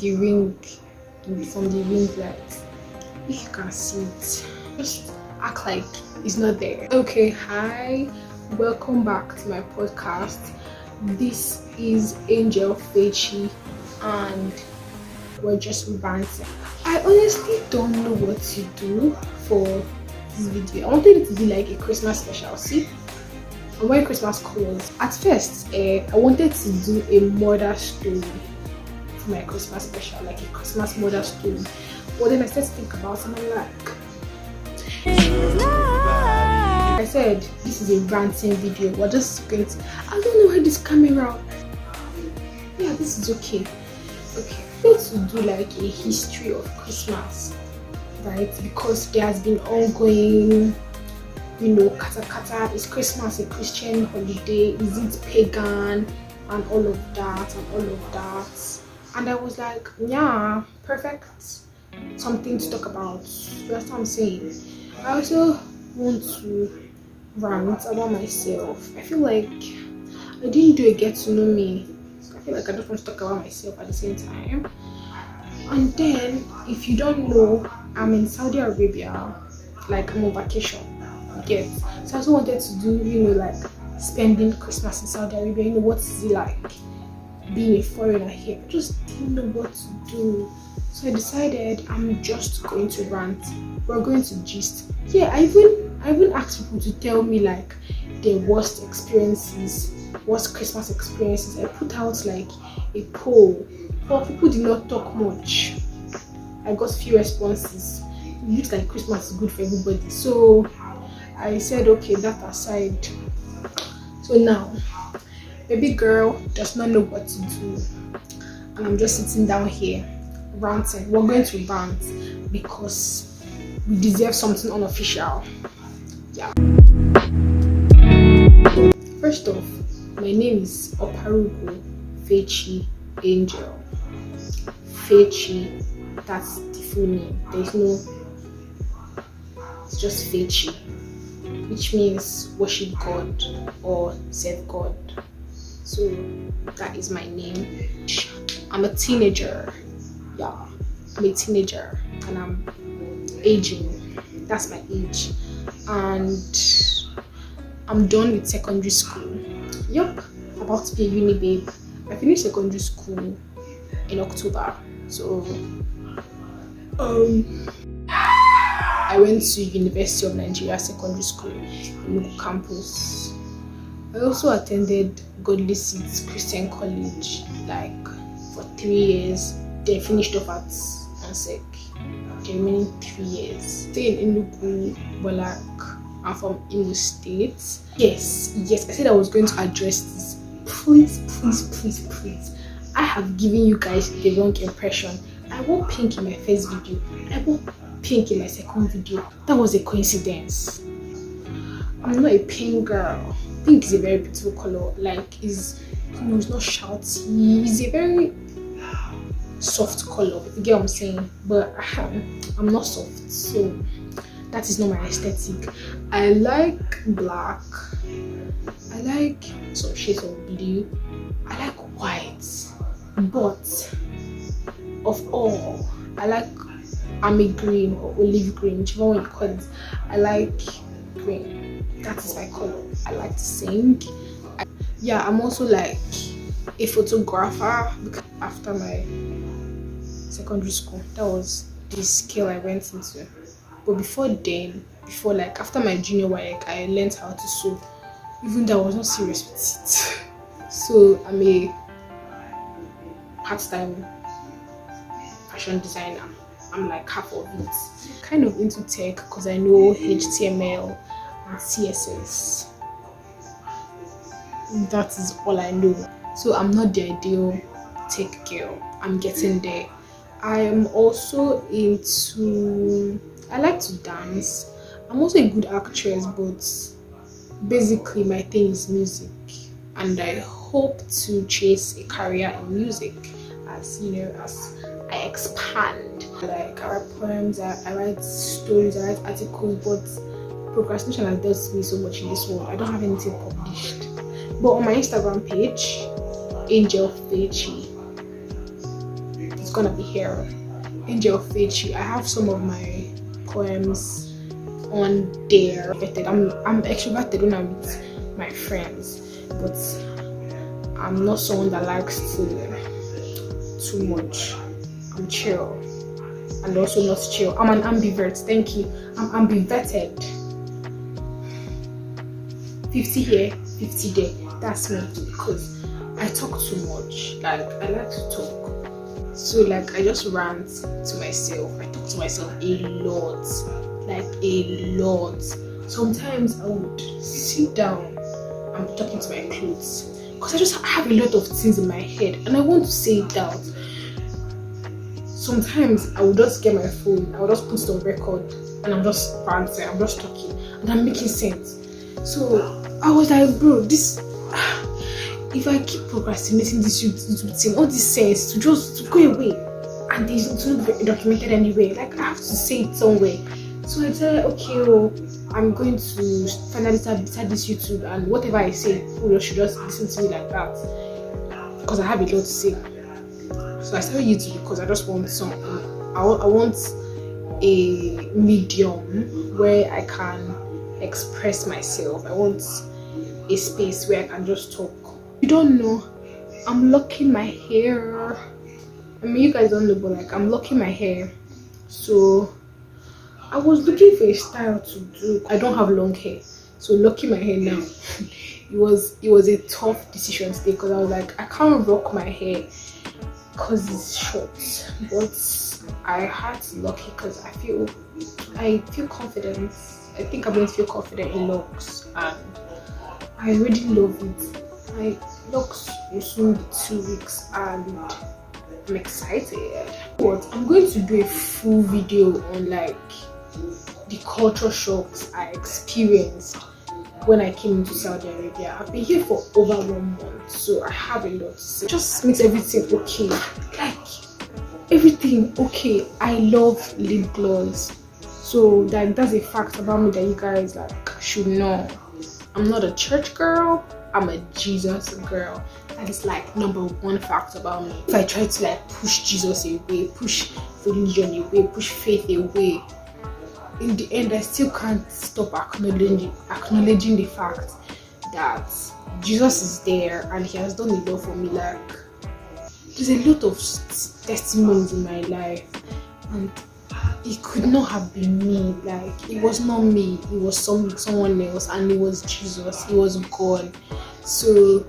the ring from the ring light. If you can see it, just act like it's not there. Okay, hi, welcome back to my podcast. This is AngelFechi and we're just ranting. I honestly don't know what to do for this video. I wanted it to be like a Christmas special. See, I'm wearing Christmas colors. At first, I wanted to do a murder story for my Christmas special, like a Christmas murder story. But then I started to think about it and I'm like, I said, this is a ranting video. We're just going to, I don't know where this camera. Yeah, this is okay. Okay, I'm going to do like a history of Christmas, right? Because there has been ongoing, kata kata. Is Christmas a Christian holiday? Is it pagan? And all of that and all of that. And I was like, yeah, perfect. Something to talk about. That's what I'm saying. I also want to rant about myself. I feel like I didn't do a get to know me. So I feel like I just want to talk about myself at the same time. And then, if you don't know, I'm in Saudi Arabia. Like, I'm on vacation. Yes. So I also wanted to do, like spending Christmas in Saudi Arabia. What is it like being a foreigner here? I just didn't know what to do. So I decided I'm just going to rant. We're going to gist. Yeah, I even asked people to tell me like their worst experiences, worst Christmas experiences. I put out like a poll, but people did not talk much. I got few responses. It looks like Christmas is good for everybody. So I said, okay, that aside. So now, baby girl does not know what to do, and I'm just sitting down here ranting. We're going to rant because we deserve something unofficial. Yeah. First off, my name is Fechi Angel. Fechi, that's the full name. There's no, it's just Fechi, which means worship God or serve God. So that is my name. I'm a teenager. Yeah, I'm a teenager and I'm aging. That's my age. And I'm done with secondary school. Yup, about to be a uni babe. I finished secondary school in October. So I went to University of Nigeria Secondary School in local campus. I also attended Godly Seeds Christian College like for 3 years. Then finished off at Ansec. The remaining 3 years. Staying in Enugu, but like I'm from Imo State. Yes, I said I was going to address this. Please. I have given you guys the wrong impression. I wore pink in my first video. I wore pink in my second video. That was a coincidence. I'm not a pink girl. Pink is a very beautiful color. Like, it's not shouty. It's a very soft color, if you get what I'm saying. But I'm not soft, so that is not my aesthetic. I like black. I like some shades of blue. I like white. But of all, I like army green or olive green, whichever one you call it. I like green. That is my color. I like to sing. I'm also like a photographer because after my secondary school, that was the skill I went into. But before then, after my junior work, I learned how to sew, even though I was not serious with it. So I'm a part-time fashion designer. I'm like half of it. Kind of into tech because I know HTML and CSS. That is all I know. So I'm not the ideal tech girl. I'm getting there. I am also I like to dance. I'm also a good actress, but basically my thing is music. And I hope to chase a career in music as I expand. Like, I write poems, I write stories, I write articles, but procrastination has dealt with me so much in this world. I don't have anything published. But on my Instagram page, AngelFechi, it's gonna be here. AngelFechi. I have some of my poems on there. I'm extroverted when I'm with my friends, but I'm not someone that likes to too much. I'm chill and also not chill. I'm an ambivert. Thank you. I'm ambiverted. 50 here, 50 there. That's me, because I talk too much. Like, I like to talk. So like, I just rant to myself. I talk to myself a lot. Like a lot. Sometimes I would sit down and be talking to my clothes, because I just have a lot of things in my head and I want to say it out. Sometimes I would just get my phone, I would just put it on record and I'm just ranting, I'm just talking and I'm making sense. So I was like, bro, this if I keep procrastinating this YouTube thing, all this sense to just go away, and it's not documented anywhere. Like, I have to say it somewhere. So I said, okay, well, I'm going to finally start this YouTube, and whatever I say, people should just listen to me like that, because I have a lot to say. So I started YouTube because I just want I want a medium where I can express myself. I want a space where I can just talk. You don't know, I'm locking my hair. I mean, you guys don't know, but like, I'm locking my hair. So I was looking for a style to do. I don't have long hair, so locking my hair now, it was a tough decision today, because I was like, I can't rock my hair because it's short, but I had to lock it because I feel confident. I think I'm going to feel confident in locks, and I really love it. My locks will soon be 2 weeks and I'm excited. But I'm going to do a full video on like the culture shocks I experienced when I came into Saudi Arabia. I've been here for over 1 month, so I have a lot to say. Just makes everything okay. Like, everything okay. I love lip gloss. So that's a fact about me that you guys like should know. I'm not a church girl, I'm a Jesus girl. That is like #1 fact about me. If I try to like push Jesus away, push religion away, push faith away, in the end I still can't stop acknowledging the fact that Jesus is there and he has done a lot for me. Like, there's a lot of testimonies in my life, and it could not have been me. Like, it was not me, it was someone else, and it was Jesus, it was God. So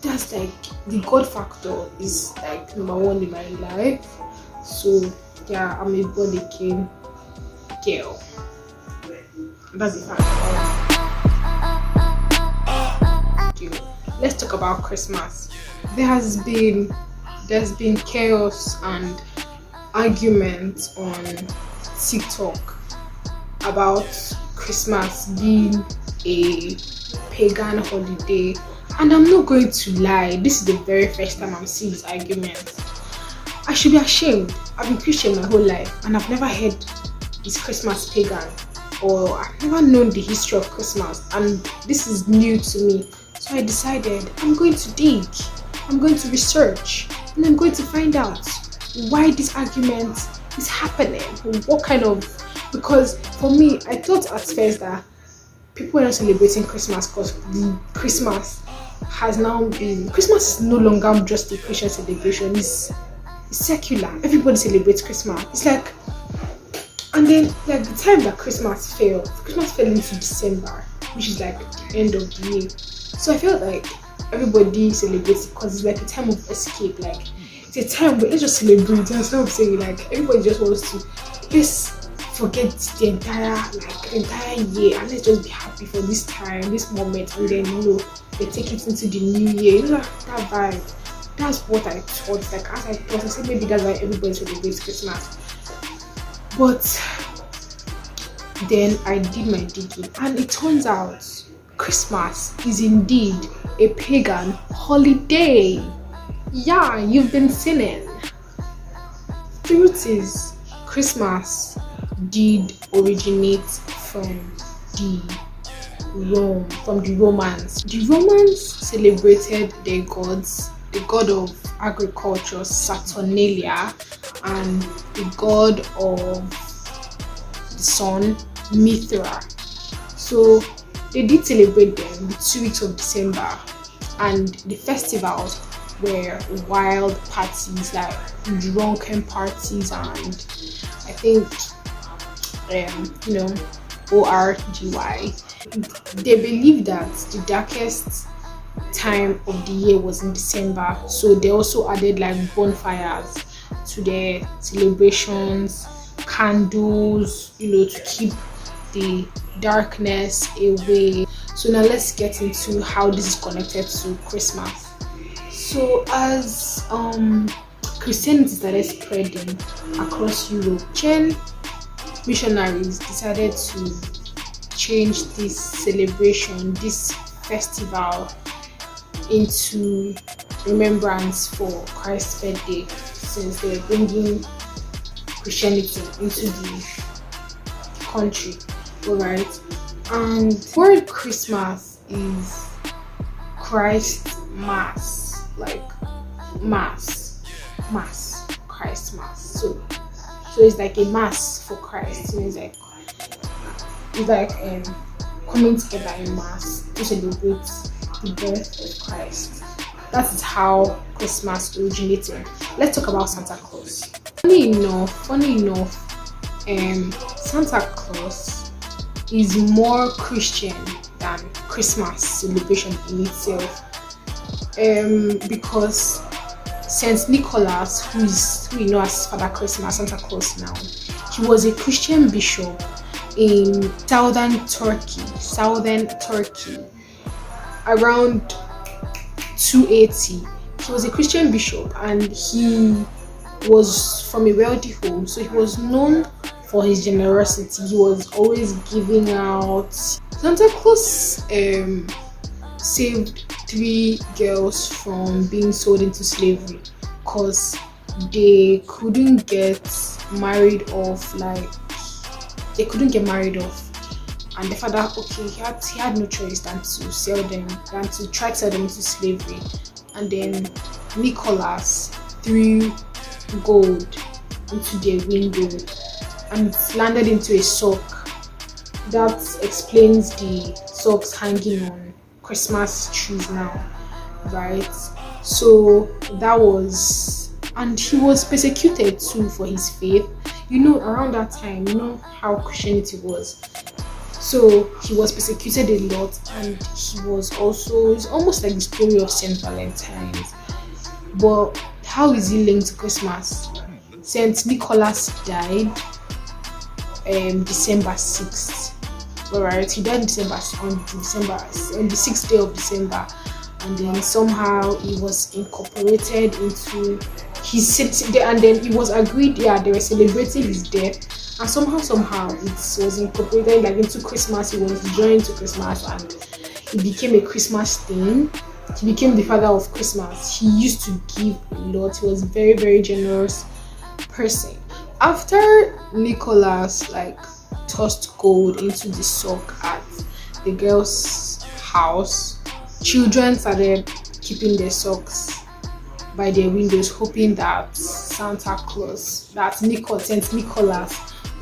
that's like, the God factor is like #1 in my life. So yeah, I'm a born again girl. That's the fact. Let's talk about Christmas. There's been chaos and arguments on TikTok about Christmas being a pagan holiday, and I'm not going to lie, this is the very first time I'm seeing this argument. I should be ashamed. I've been Christian my whole life and I've never heard is Christmas pagan, or I've never known the history of Christmas, and this is new to me. So I decided I'm going to dig, I'm going to research, and I'm going to find out why this argument is happening. What kind of, because for me, I thought at first that people are not celebrating Christmas because Christmas is no longer just a Christian celebration. It's secular. Everybody celebrates Christmas. It's like, and then like the time that Christmas fell into December, which is like the end of the year. So I felt like everybody celebrates because it's like a time of escape. Like, it's a time where let's just celebrate. That's what I'm saying. Like, everybody just wants to just forget the entire year, and let's just be happy for this time, this moment, and then they take it into the new year. That vibe. That's what I thought. Like, as I thought, I said maybe that's why everybody celebrates Christmas. But then I did my digging, and it turns out Christmas is indeed a pagan holiday. Yeah, you've been sinning. Truth is, Christmas did originate from the Romans. The Romans celebrated their gods, the god of agriculture, Saturnalia, and the god of the sun, Mithra. So they did celebrate them the 2 weeks of December, and the festivals were wild parties, like drunken parties, and I think orgy. They believe that the darkest time of the year was in December, so they also added like bonfires to their celebrations, candles, to keep the darkness away. So now let's get into how this is connected to Christmas. So as Christianity started spreading across Europe, missionaries decided to change this celebration, this festival, into remembrance for Christ's birthday, since they were bringing Christianity into the country. Alright, and word Christmas is Christ Mass, like mass, Christ Mass. So it's like a mass for Christ. So it's like coming together in mass to celebrate the birth of Christ. That is how Christmas originated. Let's talk about Santa Claus. Funny enough, Santa Claus is more Christian than Christmas celebration in itself, because Saint Nicholas, who you know as Father Christmas, Santa Claus now, he was a Christian bishop in southern Turkey around 280. He was a Christian bishop, and he was from a wealthy home, so he was known for his generosity. He was always giving out. Santa Claus saved 3 girls from being sold into slavery because they couldn't get married off. And the father, he had no choice than to try to sell them into slavery. And then Nicholas threw gold into their window, and it landed into a sock. That explains the socks hanging on Christmas trees now, right? So that was, and he was persecuted too for his faith. Around that time, how Christianity was. So he was persecuted a lot, and it's almost like the story of Saint Valentine's. But how is he linked to Christmas? Saint Nicholas died December 6th. Alright, he died on the 6th day of December, and then somehow he was incorporated into his city, and then it was agreed, they were celebrating his death, and somehow it was incorporated into Christmas. He was joined to Christmas, and he became a Christmas thing. He became the father of Christmas. He used to give a lot. He was a very, very generous person. After Nicholas tossed gold into the sock at the girl's house, children started keeping their socks by their windows, hoping that Saint Nicholas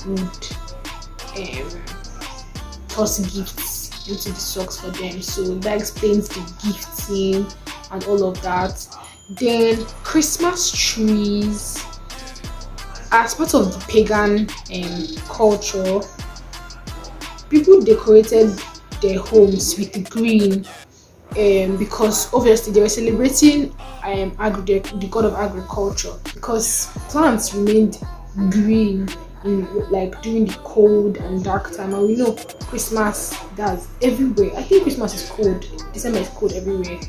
would toss gifts into the socks for them. So that explains the gifting and all of that. Then Christmas trees, as part of the pagan culture, people decorated their homes with green, because obviously they were celebrating the god of agriculture, because plants remained green during the cold and dark time. And we know Christmas does everywhere. I think Christmas is cold. December is cold everywhere,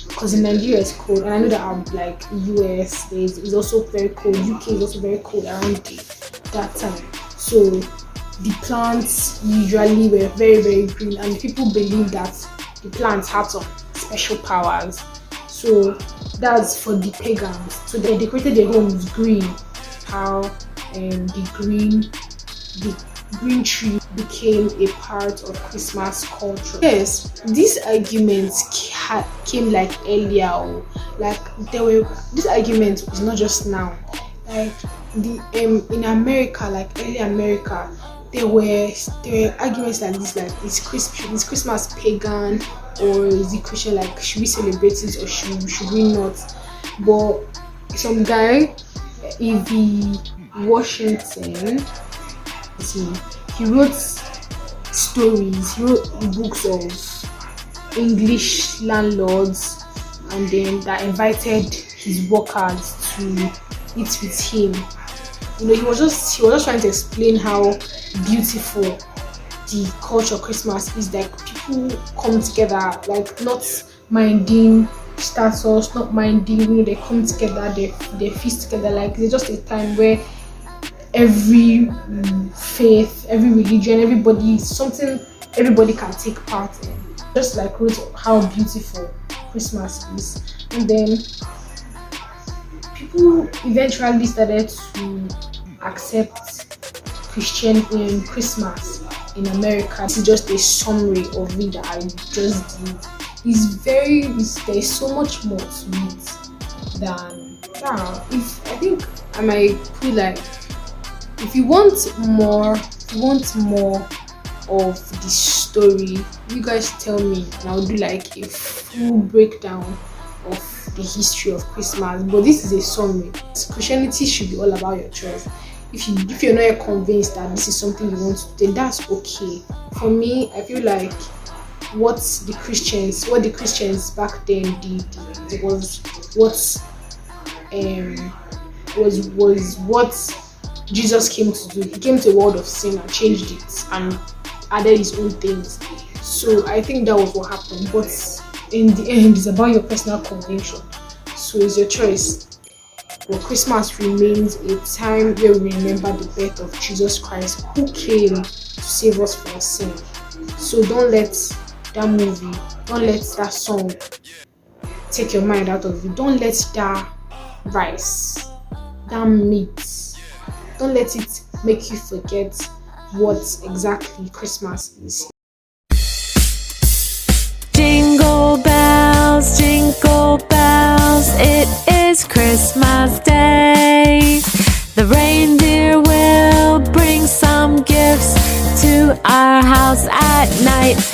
because in Nigeria it's cold, and I know that US is also very cold. UK is also very cold around that time. So the plants usually were very, very green, and people believe that the plants have some special powers. So that's for the pagans. So they decorated their homes green. How the green tree became a part of Christmas culture. Yes, these arguments came like earlier, or like this argument was not just now. Like the in America, like early America, there were arguments like this, like is Christmas pagan, or is it Christian? Like, should we celebrate it or should we not? But some guy, E.V. Washington, he wrote stories, he wrote books of English landlords, and then that invited his workers to eat with him. He was just trying to explain how beautiful the culture of Christmas is. Like, people come together, like, not minding status, not minding, they come together, they feast together. Like, it's just a time where every faith, every religion, everybody can take part in. Just like wrote how beautiful Christmas is. And then people eventually started to accept Christian in Christmas in America. This is just a summary of it that I just did. There's so much more to it than I think I might put like, if you want more of the story, you guys tell me and I'll do like a full breakdown of the history of Christmas. But this is a summary. Christianity should be all about your choice. If you're not yet convinced that this is something you want to do, then that's okay. For me, I feel like what the Christians back then did, it was what Jesus came to do. He came to a world of sin and changed it and added his own things. So I think that was what happened. But in the end, it's about your personal conviction. So it's your choice. But Christmas remains a time where we remember the birth of Jesus Christ, who came to save us from sin. So don't let that movie, don't let that song take your mind out of it. Don't let that rice, that meat, don't let it make you forget what exactly Christmas is. Jingle bells, it is Christmas Day. The reindeer will bring some gifts to our house at night.